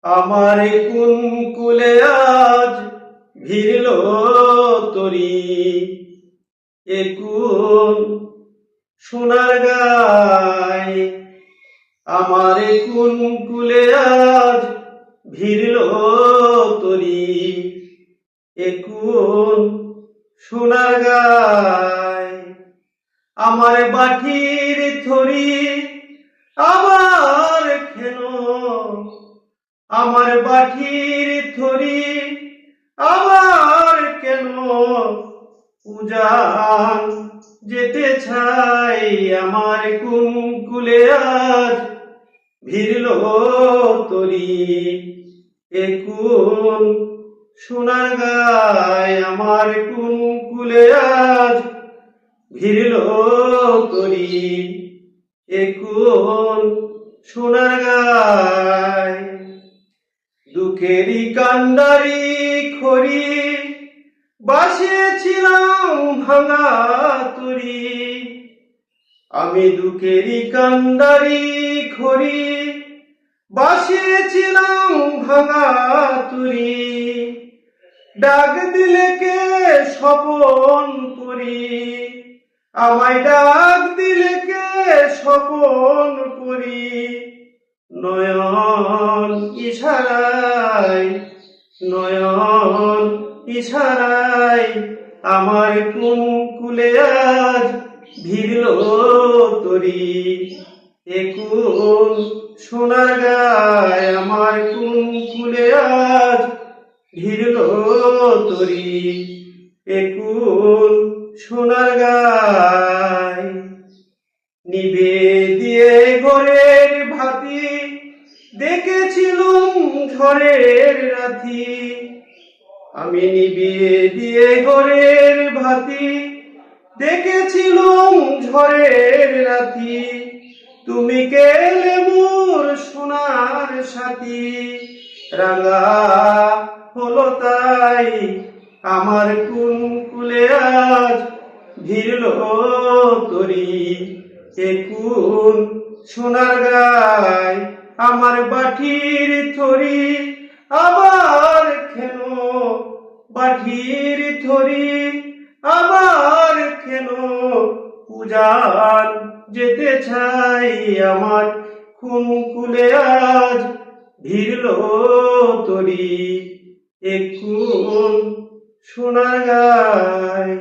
আমার কোন কুলে আজ ভিড়ল তরি, এ কোন সোনার গায়। আমার কোন কুলে আজ ভিড়ল তরি, এ কোন সোনার গায়। আমার বাটির থরি আমার খেন, আমার বাটির থরি আমার কেন। উজান যেতে চাই আমার কোন কুলে আজ ভিড়ল তরি, এ কোন সোনার গায়। আমার কোন কুলে আজ ভিড়ল তরি, এ কোন সোনার গায়। দুঃখেরই কান্ডারি খড়ি বাসিয়েছিলাম ভাঙা তরি, আমি দুঃখেরই কান্ডারি খড়ি বাসিয়েছিলাম ভাঙা তরি। ডাক দিলে কে স্বপন করি, আমায় ডাক দিলে কে স্বপন করি। নয়ন ইশারায়, নয়ন ইশারায় আমার কোন কুলে আজ ভিড়ল তরি, এ কোন সোনার গায়। আমার কোন কুলে আজ ভিড়ল তরি, এ কোন সোনার গায়। নিবে দিয়ে ঘরের ভাতি দেখেছিলুম ঝড়ের রাতি, আমি নিবিয়ে দিয়ে ঘরের ভাতি দেখেছিলুম ঝড়ের রাতি। তুমি কেলে মোর সোনার সাথী, রাঙা হলো তাই আমার কোন কুলে আজ ভিড়ল তরি, এ কোন সোনার গায়। আমার বাটির থরি আমার খেন, বাটির থরি আমার খেন। উজান যেতে চাই আমার কোন কুলে আজ ভিড়ল তরি, এ কোন সোনার গায়।